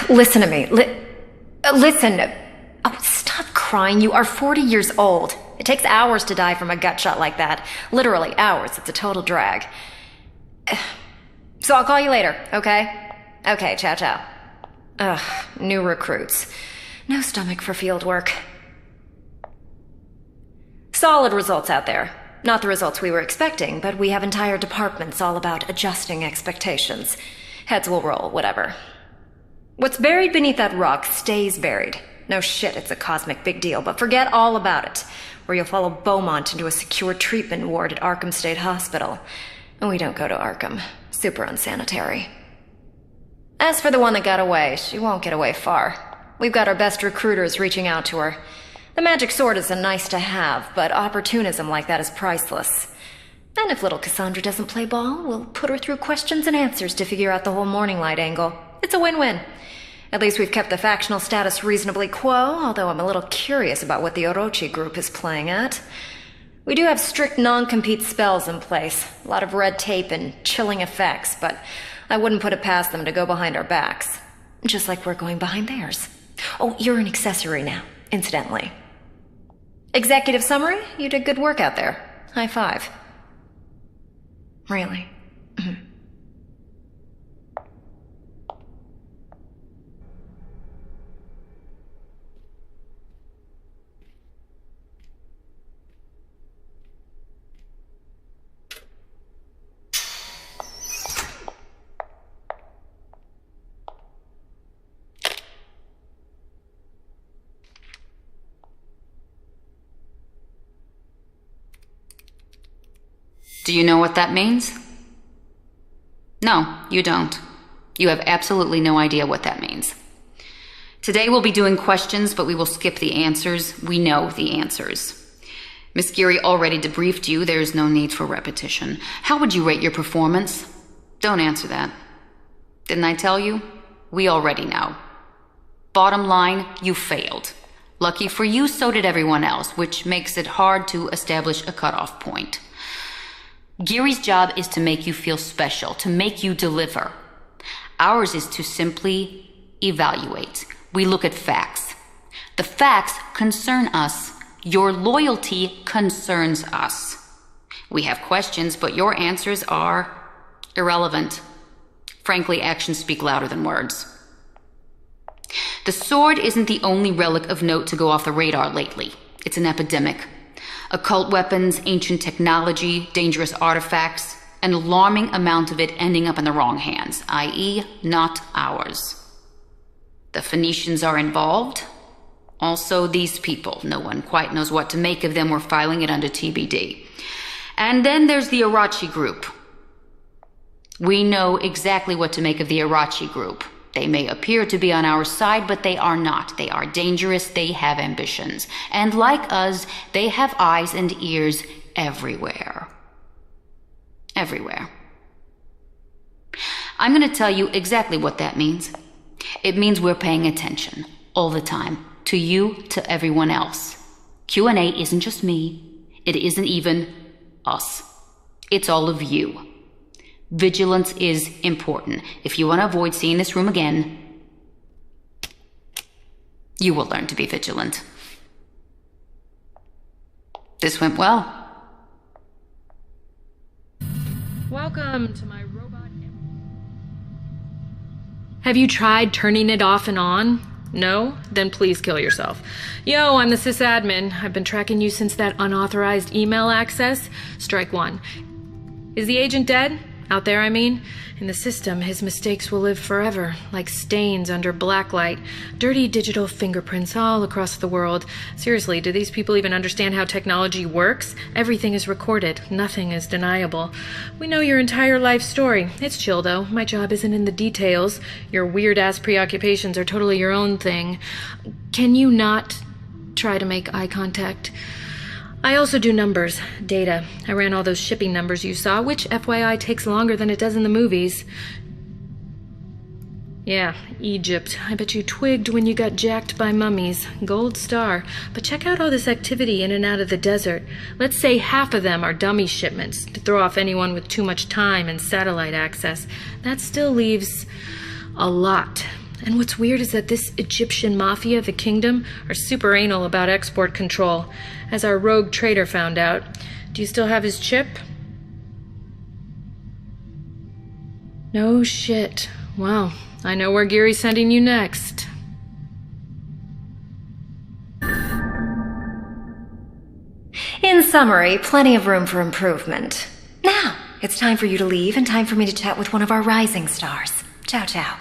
Listen to me. Listen. Oh, stop crying. You are 40 years old. It takes hours to die from a gut shot like that. Literally hours. It's a total drag. So I'll call you later, okay? Okay, ciao ciao. Ugh, new recruits. No stomach for field work. Solid results out there. Not the results we were expecting, but we have entire departments all about adjusting expectations. Heads will roll, whatever. What's buried beneath that rock stays buried. No shit, it's a cosmic big deal, but forget all about it. Or you'll follow Beaumont into a secure treatment ward at Arkham State Hospital. And we don't go to Arkham. Super unsanitary. As for the one that got away, she won't get away far. We've got our best recruiters reaching out to her. The magic sword is a nice to have, but opportunism like that is priceless. And if little Cassandra doesn't play ball, we'll put her through questions and answers to figure out the whole morning light angle. It's a win-win. At least we've kept the factional status reasonably quo, although I'm a little curious about what the Orochi group is playing at. We do have strict non-compete spells in place, a lot of red tape and chilling effects, but I wouldn't put it past them to go behind our backs. Just like we're going behind theirs. Oh, you're an accessory now, incidentally. Executive summary? You did good work out there. High five. Really? Do you know what that means? No, you don't. You have absolutely no idea what that means. Today we'll be doing questions, but we will skip the answers. We know the answers. Miss Geary already debriefed you. There's no need for repetition. How would you rate your performance? Don't answer that. Didn't I tell you? We already know. Bottom line, you failed. Lucky for you, so did everyone else, which makes it hard to establish a cutoff point. Geary's job is to make you feel special, to make you deliver. Ours is to simply evaluate. We look at facts. The facts concern us. Your loyalty concerns us. We have questions, but your answers are irrelevant. Frankly, actions speak louder than words. The sword isn't the only relic of note to go off the radar lately. It's an epidemic. Occult weapons, ancient technology, dangerous artifacts, an alarming amount of it ending up in the wrong hands, i.e., not ours. The Phoenicians are involved. Also, these people. No one quite knows what to make of them. We're filing it under TBD. And then there's the Orochi group. We know exactly what to make of the Orochi group. They may appear to be on our side, but they are not. They are dangerous, they have ambitions. And like us, they have eyes and ears everywhere. Everywhere. I'm going to tell you exactly what that means. It means we're paying attention, all the time, to you, to everyone else. Q&A isn't just me. It isn't even us. It's all of you. Vigilance is important. If you want to avoid seeing this room again, you will learn to be vigilant. This went well. Welcome to my robot. Have you tried turning it off and on? No? Then please kill yourself. Yo, I'm the sysadmin. I've been tracking you since that unauthorized email access. Strike one. Is the agent dead? Out there, I mean. In the system, his mistakes will live forever, like stains under blacklight. Dirty digital fingerprints all across the world. Seriously, do these people even understand how technology works? Everything is recorded. Nothing is deniable. We know your entire life story. It's chill, though. My job isn't in the details. Your weird-ass preoccupations are totally your own thing. Can you not try to make eye contact? I also do numbers, data. I ran all those shipping numbers you saw, which, FYI, takes longer than it does in the movies. Yeah, Egypt. I bet you twigged when you got jacked by mummies. Gold star. But check out all this activity in and out of the desert. Let's say half of them are dummy shipments to throw off anyone with too much time and satellite access. That still leaves a lot. And what's weird is that this Egyptian mafia, the kingdom, are super anal about export control, as our rogue trader found out. Do you still have his chip? No shit. Well, I know where Geary's sending you next. In summary, plenty of room for improvement. Now, it's time for you to leave and time for me to chat with one of our rising stars. Ciao, ciao.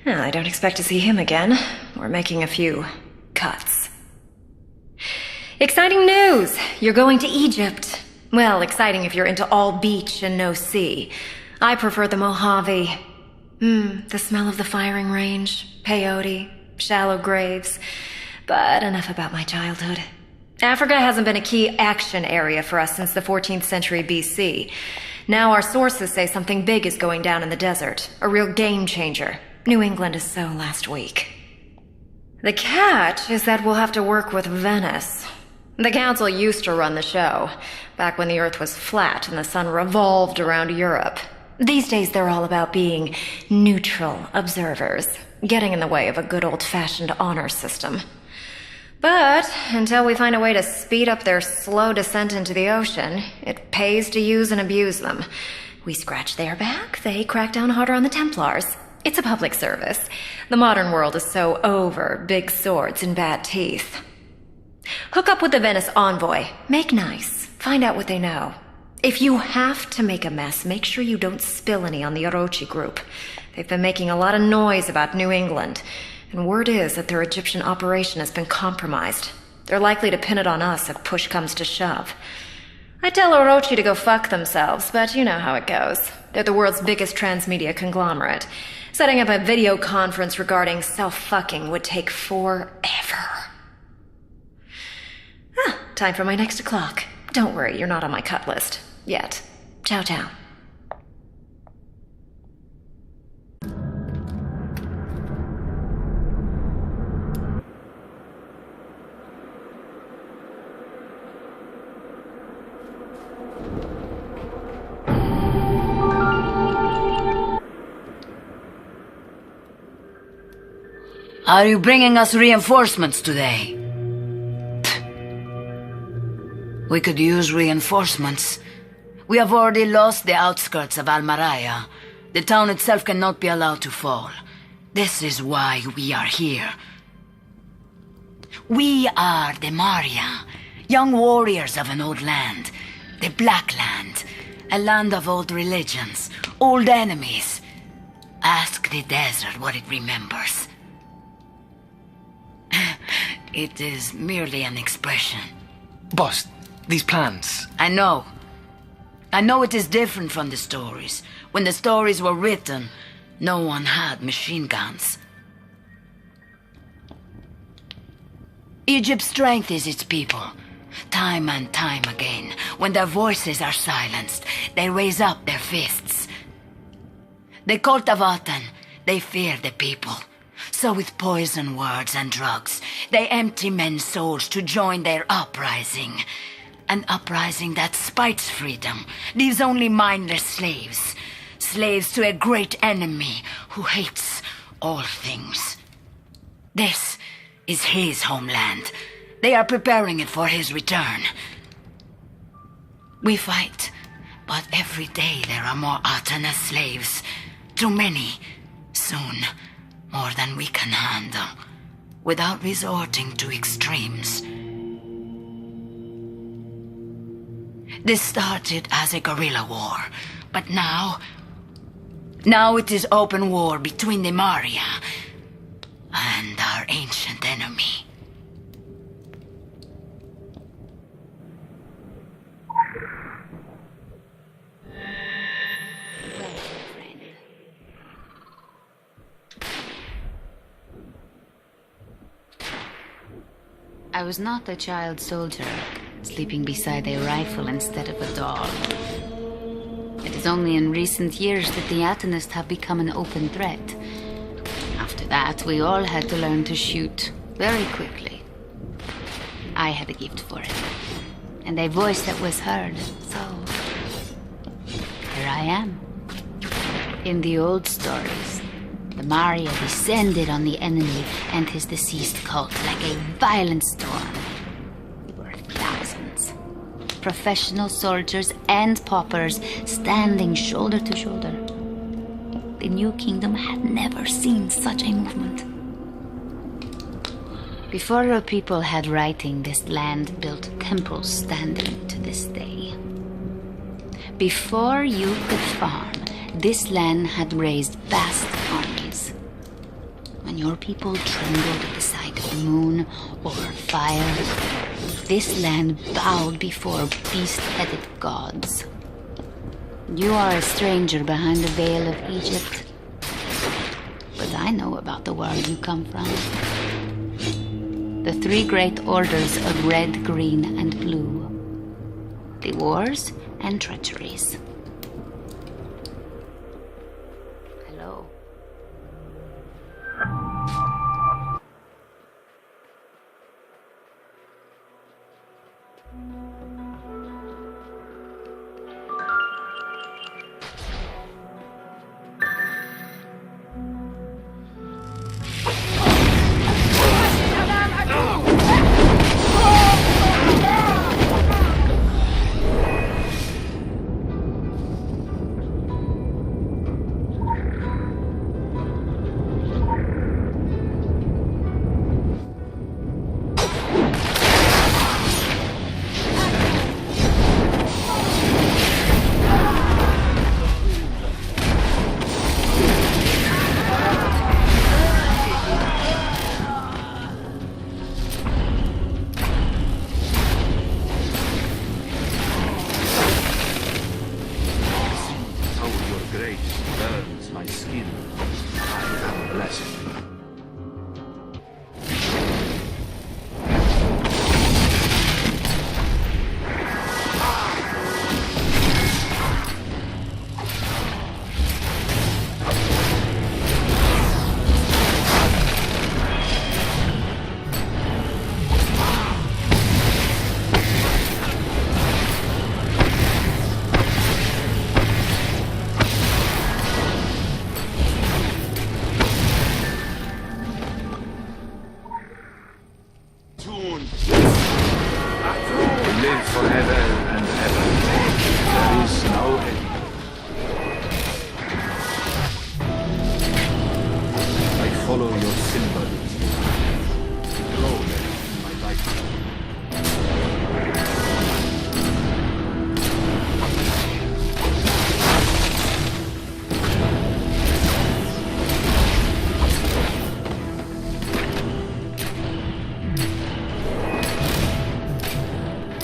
Well, I don't expect to see him again. We're making a few cuts. Exciting news! You're going to Egypt. Well, exciting if you're into all beach and no sea. I prefer the Mojave. The smell of the firing range, peyote, shallow graves. But enough about my childhood. Africa hasn't been a key action area for us since the 14th century BC. Now our sources say something big is going down in the desert. A real game changer. New England is so last week. The catch is that we'll have to work with Venice. The council used to run the show, back when the Earth was flat and the sun revolved around Europe. These days they're all about being neutral observers, getting in the way of a good old-fashioned honor system. But until we find a way to speed up their slow descent into the ocean, it pays to use and abuse them. We scratch their back, they crack down harder on the Templars. It's a public service. The modern world is so over big swords and bad teeth. Hook up with the Venice envoy. Make nice. Find out what they know. If you have to make a mess, make sure you don't spill any on the Orochi group. They've been making a lot of noise about New England, and word is that their Egyptian operation has been compromised. They're likely to pin it on us if push comes to shove. I tell Orochi to go fuck themselves, but you know how it goes. They're the world's biggest transmedia conglomerate. Setting up a video conference regarding self-fucking would take forever. Time for my next o'clock. Don't worry, you're not on my cut list. Yet. Ciao, ciao. Are you bringing us reinforcements today? We could use reinforcements. We have already lost the outskirts of al-Merayah. The town itself cannot be allowed to fall. This is why we are here. We are the Maria, young warriors of an old land. The Black Land, a land of old religions, old enemies. Ask the desert what it remembers. It is merely an expression. Boss, these plans... I know. I know it is different from the stories. When the stories were written, no one had machine guns. Egypt's strength is its people. Time and time again, when their voices are silenced, they raise up their fists. The cult of Aten, they fear the people. So with poison words and drugs, they empty men's souls to join their uprising. An uprising that spites freedom, leaves only mindless slaves. Slaves to a great enemy who hates all things. This is his homeland. They are preparing it for his return. We fight, but every day there are more Aten as slaves. Too many. Soon, more than we can handle, without resorting to extremes. This started as a guerrilla war, but now it is open war between the Maria and our ancient enemy. I was not a child soldier, sleeping beside a rifle instead of a doll. It is only in recent years that the Atenists have become an open threat. After that, we all had to learn to shoot very quickly. I had a gift for it, and a voice that was heard, so here I am. In the old stories, the Merayah descended on the enemy and his deceased cult like a violent storm. There were thousands. Professional soldiers and paupers standing shoulder to shoulder. The New Kingdom had never seen such a movement. Before our people had writing, this land built temples standing to this day. Before you could farm, this land had raised vast armies. When your people trembled at the sight of the moon or fire, this land bowed before beast-headed gods. You are a stranger behind the veil of Egypt, but I know about the world you come from. The three great orders of red, green, and blue. The wars and treacheries. Hello.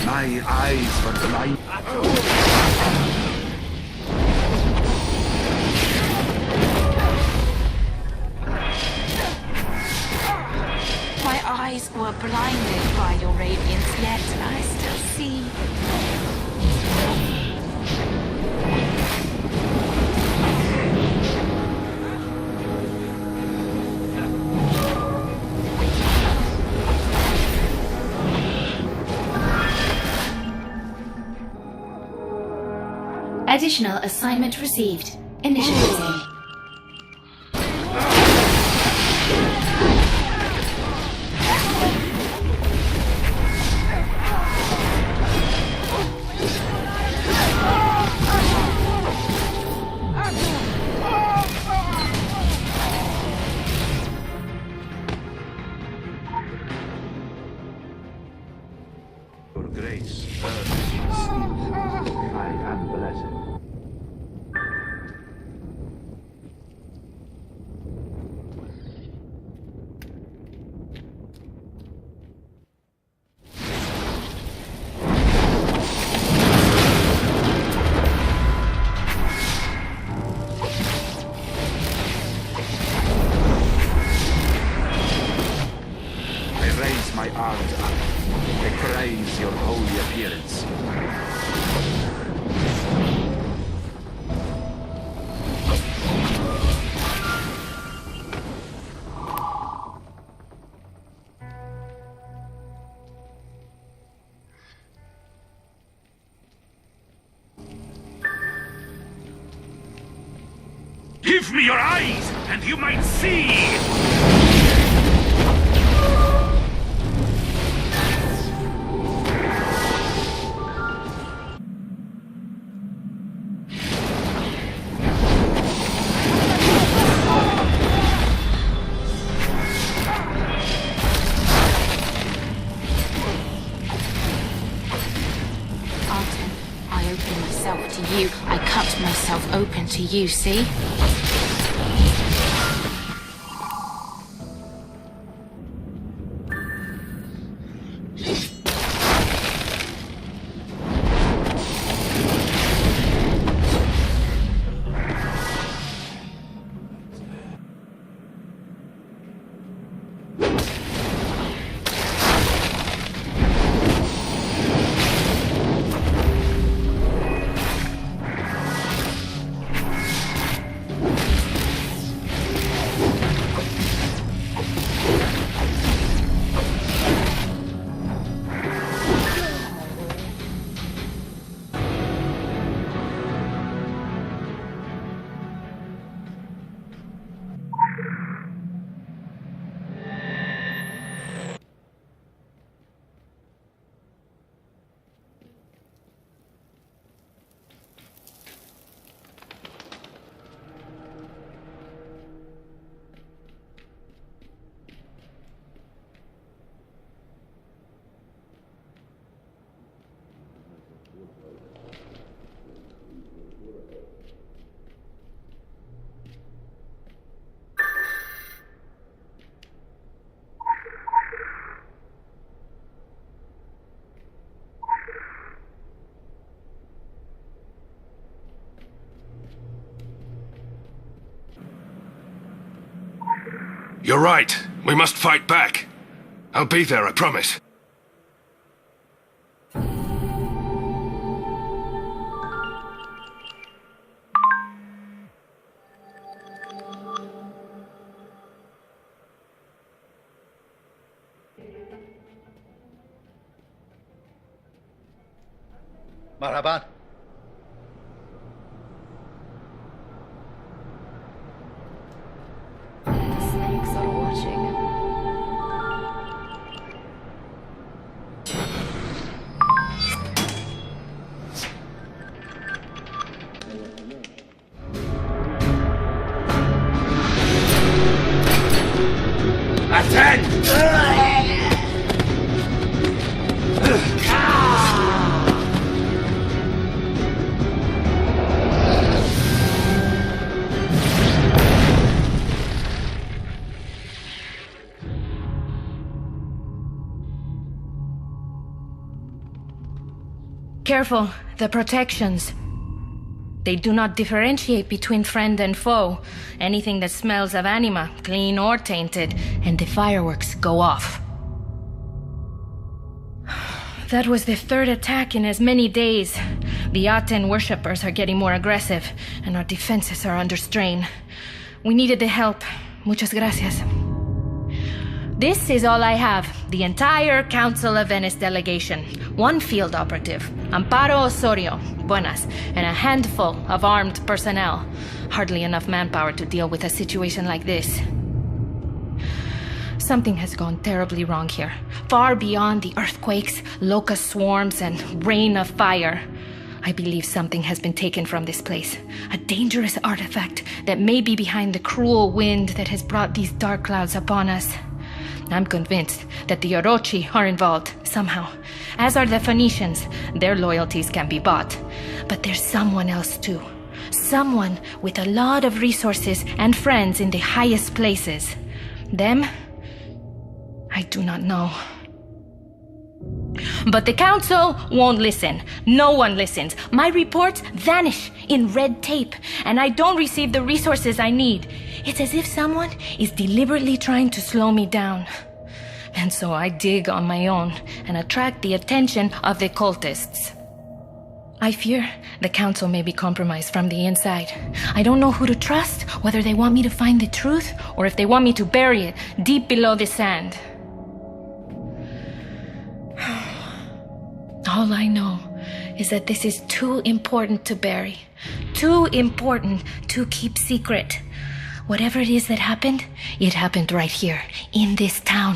My eyes were blind. My eyes were blinded by your radiance, yet I still see. Additional assignment received. Initiating. Your grace burns my skin. I am blessed. Give me your eyes, and you might see! I cut myself open to you, see? You're right. We must fight back. I'll be there, I promise. Marhaban. Snakes are watching. Careful, the protections. They do not differentiate between friend and foe. Anything that smells of anima, clean or tainted, and the fireworks go off. That was the third attack in as many days. The Aten worshippers are getting more aggressive, and our defenses are under strain. We needed the help. Muchas gracias. This is all I have. The entire Council of Venice delegation. One field operative, Amparo Osorio, buenas, and a handful of armed personnel. Hardly enough manpower to deal with a situation like this. Something has gone terribly wrong here. Far beyond the earthquakes, locust swarms, and rain of fire. I believe something has been taken from this place. A dangerous artifact that may be behind the cruel wind that has brought these dark clouds upon us. I'm convinced that the Orochi are involved, somehow. As are the Phoenicians. Their loyalties can be bought. But there's someone else too. Someone with a lot of resources and friends in the highest places. Them? I do not know. But the Council won't listen. No one listens. My reports vanish in red tape, and I don't receive the resources I need. It's as if someone is deliberately trying to slow me down. And so I dig on my own and attract the attention of the cultists. I fear the Council may be compromised from the inside. I don't know who to trust, whether they want me to find the truth, or if they want me to bury it deep below the sand. All I know is that this is too important to bury, too important to keep secret. Whatever it is that happened, it happened right here, in this town.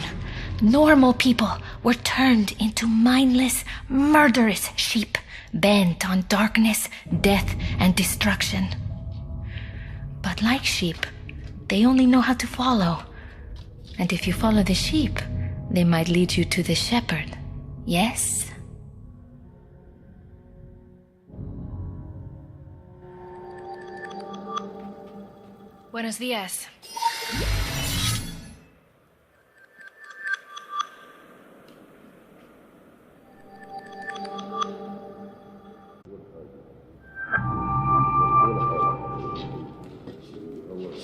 Normal people were turned into mindless, murderous sheep, bent on darkness, death, and destruction. But like sheep, they only know how to follow. And if you follow the sheep, they might lead you to the shepherd. Yes? Buenos días.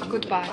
Goodbye.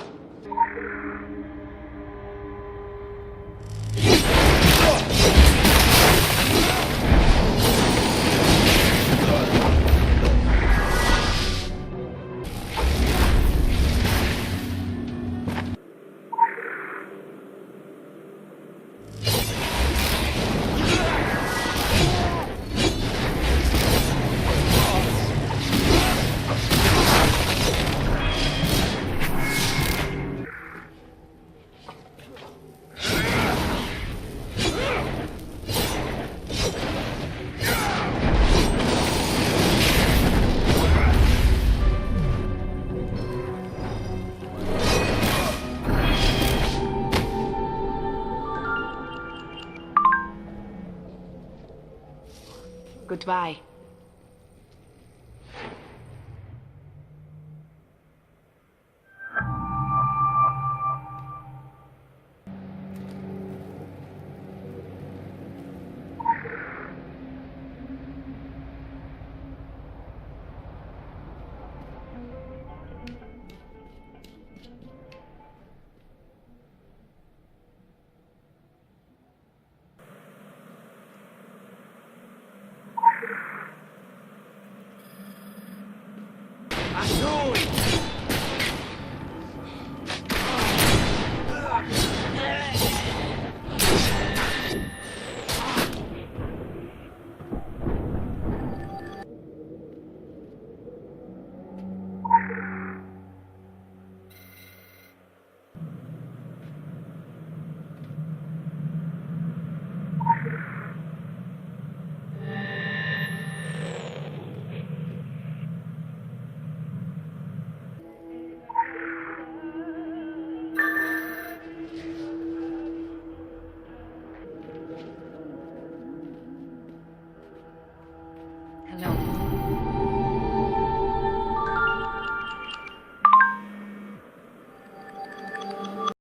Goodbye. Azul!